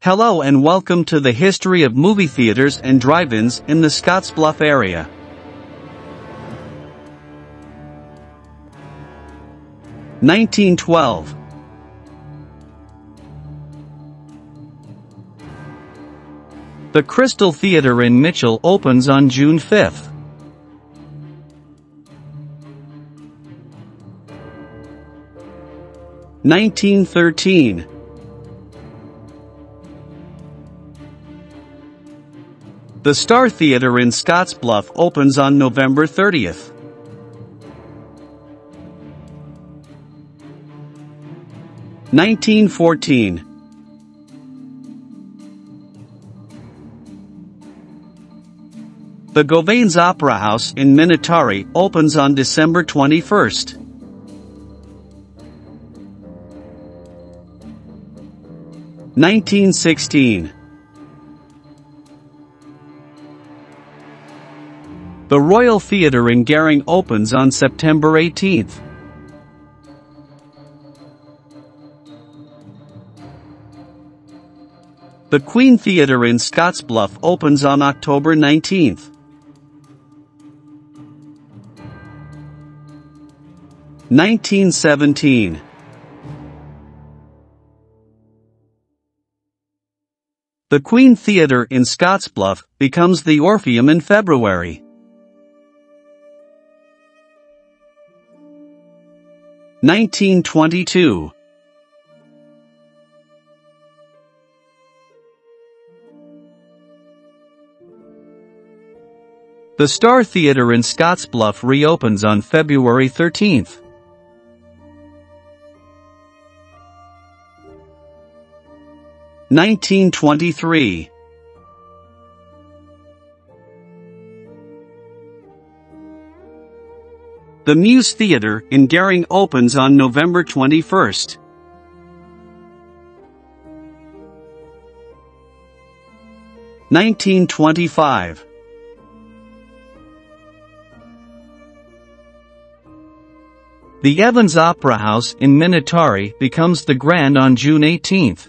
Hello and welcome to the history of movie theaters and drive-ins in the Scottsbluff area. (1912) The Crystal Theater in Mitchell opens on June 5th. (1913) The Star Theater in Scottsbluff opens on November 30th. (1914) The Govanes Opera House in Minnetonka opens on December 21st. (1916) The Royal Theatre in Gering opens on September 18th. The Queen Theatre in Scottsbluff opens on October 19th. (1917) The Queen Theatre in Scottsbluff becomes the Orpheum in February. (1922) The Star Theater in Scottsbluff reopens on February 13th. (1923) The Muse Theatre in Gering opens on November 21st. (1925) The Evans Opera House in Minnetonka becomes the Grand on June 18th.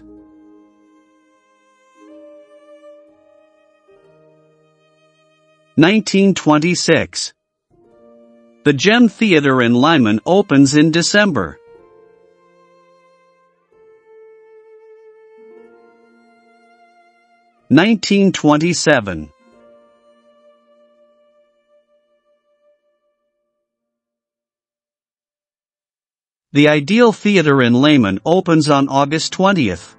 (1926) The Gem Theatre in Lyman opens in December. (1927) The Ideal Theatre in Lehman opens on August 20th.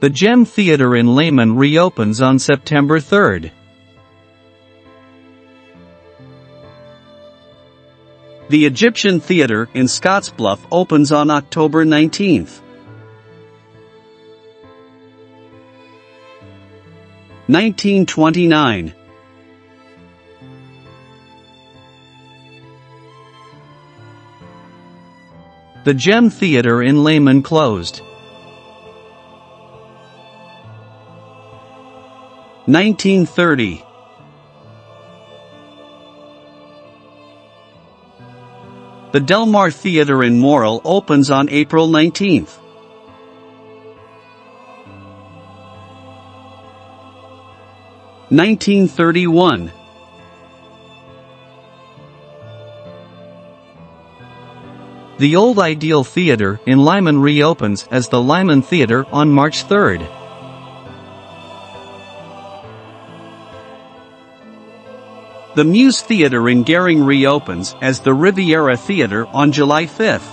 The Gem Theatre in Lehman reopens on September 3rd. The Egyptian Theatre in Scottsbluff opens on October 19th. (1929) The Gem Theatre in Lehman closed. 1930. The Del Mar Theatre in Morrill opens on April 19th. (1931) The Old Ideal Theatre in Lyman reopens as the Lyman Theatre on March 3rd. The Muse Theatre in Gering reopens as the Riviera Theatre on July 5th.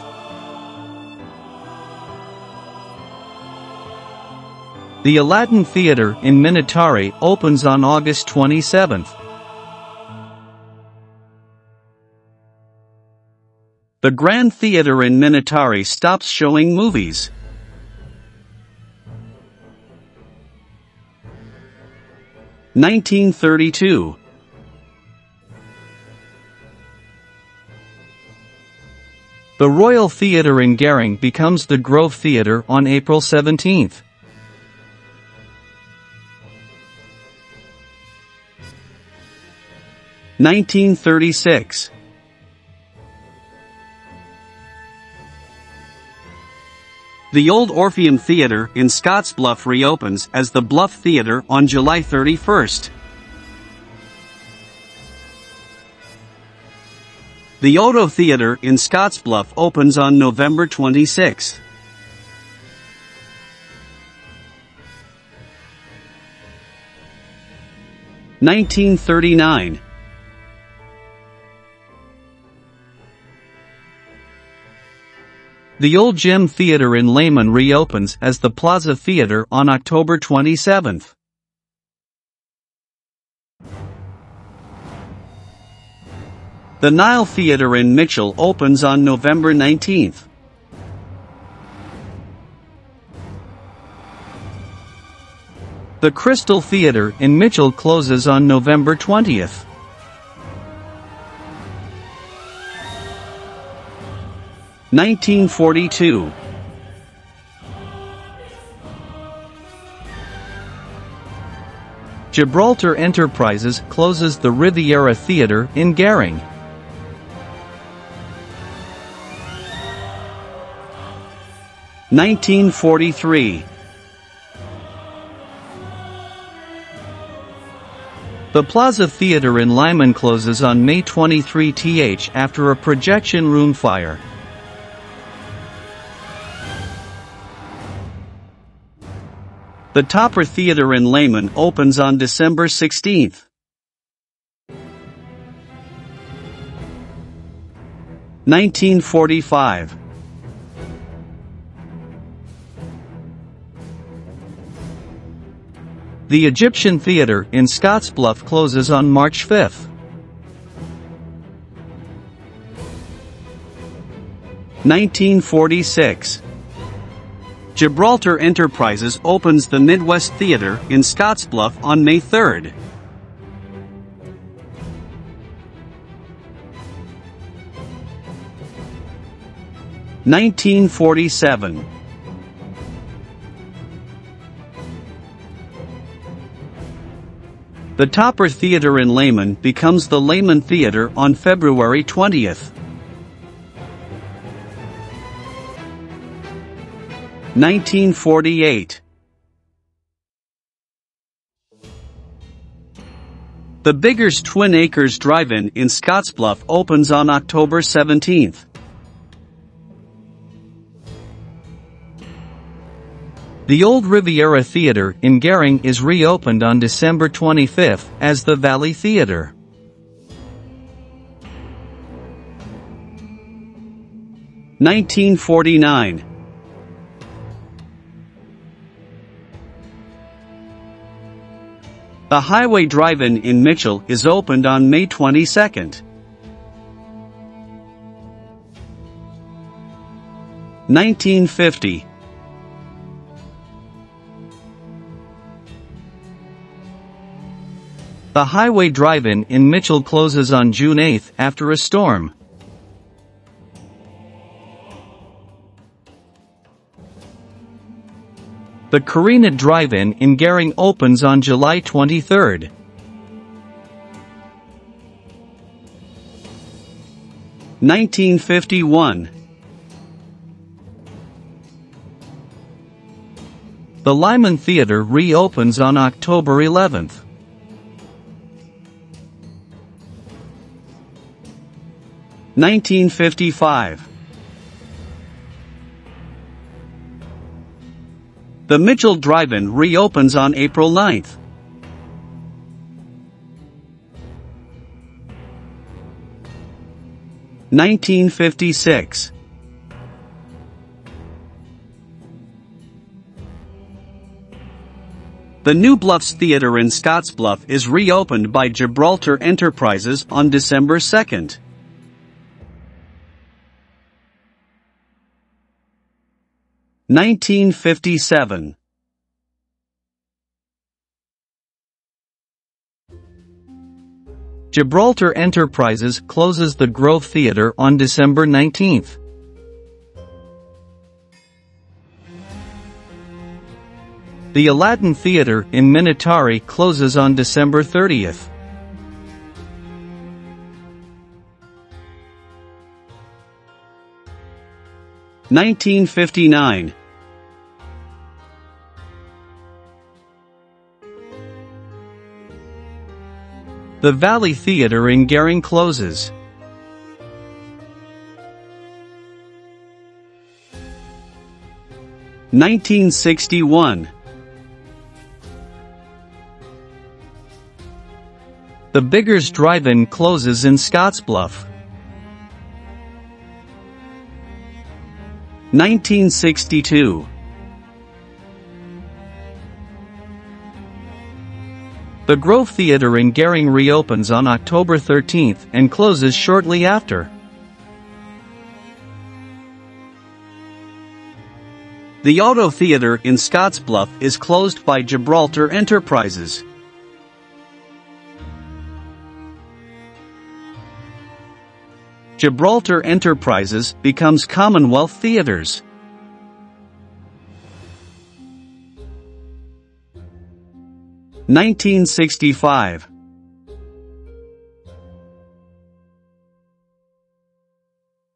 The Aladdin Theatre in Minnetonka opens on August 27th. The Grand Theatre in Minnetonka stops showing movies. (1932) The Royal Theatre in Gering becomes the Grove Theatre on April 17th. (1936) The old Orpheum Theater in Scottsbluff reopens as the Bluff Theater on July 31st. The Oto Theater in Scottsbluff opens on November 26. (1939). The Old Gym Theater in Lehman reopens as the Plaza Theater on October 27. The Nile Theater in Mitchell opens on November 19. The Crystal Theater in Mitchell closes on November 20. (1942). Gibraltar Enterprises closes the Riviera Theater in Gering. (1943). The Plaza Theater in Lyman closes on May 23th after a projection room fire. The Topper Theater in Lehman opens on December 16. (1945). The Egyptian Theater in Scottsbluff closes on March 5. (1946). Gibraltar Enterprises opens the Midwest Theater in Scottsbluff on May 3. (1947). The Topper Theater in Lehman becomes the Lehman Theater on February 20. (1948). The Biggers Twin Acres Drive-In in Scottsbluff opens on October 17. The Old Riviera Theater in Gering is reopened on December 25 as the Valley Theater. (1949). The Highway Drive-In in Mitchell is opened on May 22. (1950). The Highway Drive-In in Mitchell closes on June 8 after a storm. The Carina Drive-In in Gering opens on July 23. (1951). The Lyman Theater reopens on October 11. (1955). The Mitchell Drive-In reopens on April 9. (1956). The New Bluffs Theater in Scottsbluff is reopened by Gibraltar Enterprises on December 2. (1957). Gibraltar Enterprises closes the Grove Theater on December 19. The Aladdin Theater in Minnetonka closes on December 30. (1959). The Valley Theater in Gering closes. (1961). The Biggers Drive-In closes in Scottsbluff. 1962. The Grove Theater in Gering reopens on October 13th and closes shortly after. The Auto Theater in Scottsbluff is closed by Gibraltar Enterprises. Gibraltar Enterprises becomes Commonwealth Theaters. (1965).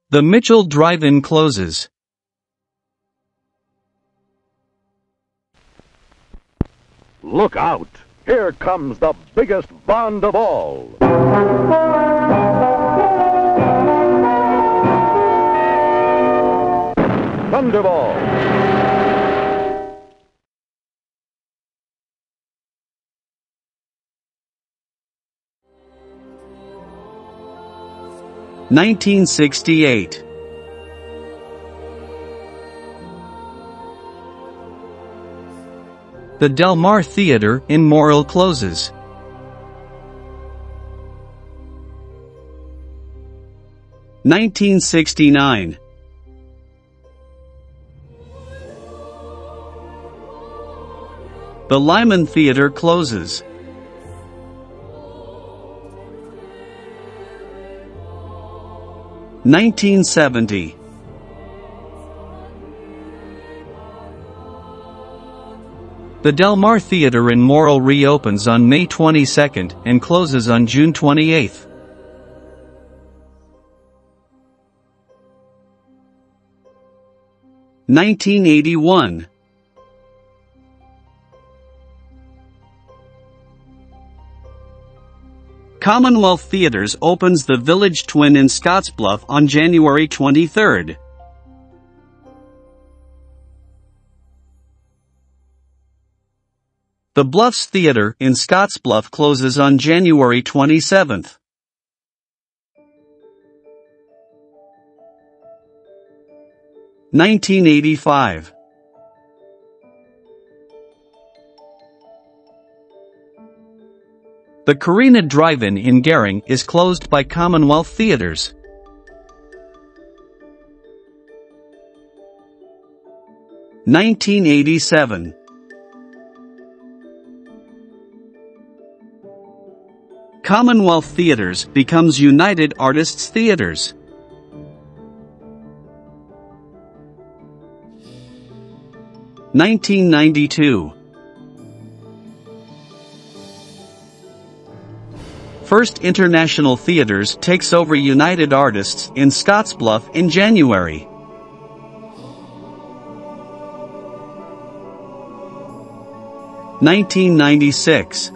The Mitchell Drive-In closes. Look out! Here comes the biggest Bond of all. Thunderball. (1968). The Del Mar Theater in Morrill closes. (1969). The Lyman Theater closes. (1970). The Del Mar Theater in Morrill reopens on May 22nd and closes on June 28th. (1981). Commonwealth Theaters opens the Village Twin in Scottsbluff on January 23rd. The Bluffs Theater in Scottsbluff closes on January 27th. (1985). The Carina Drive-In in Gering is closed by Commonwealth Theaters. (1987). Commonwealth Theaters becomes United Artists Theaters. (1992). First International Theaters takes over United Artists in Scottsbluff in January. (1996).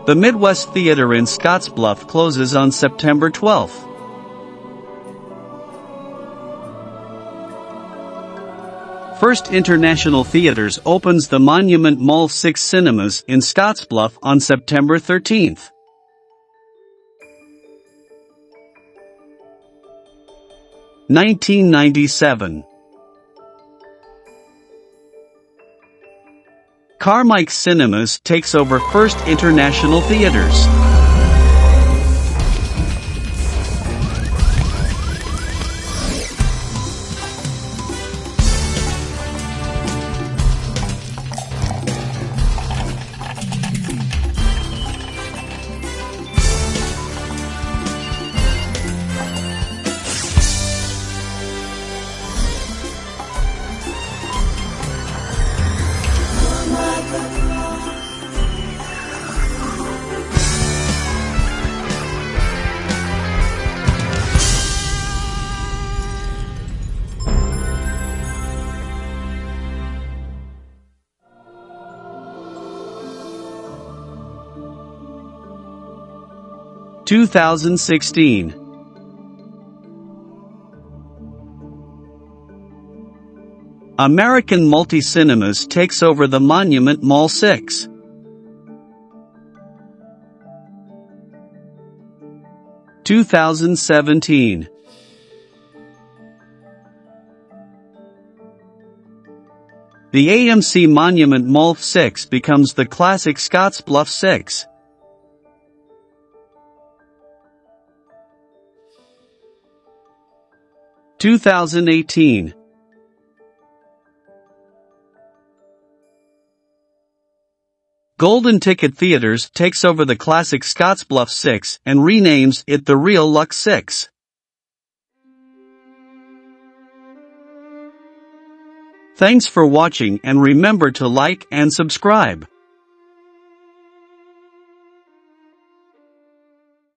The Midwest Theater in Scottsbluff closes on September 12th. First International Theaters opens the Monument Mall 6 Cinemas in Scottsbluff on September 13th. (1997). Carmike Cinemas takes over First International Theaters. 2016. American Multi-Cinemas takes over the Monument Mall 6. 2017. The AMC Monument Mall 6 becomes the classic Scottsbluff 6. 2018. Golden Ticket Theaters takes over the classic Scottsbluff 6 and renames it the Real Lux 6. Thanks for watching and remember to like and subscribe.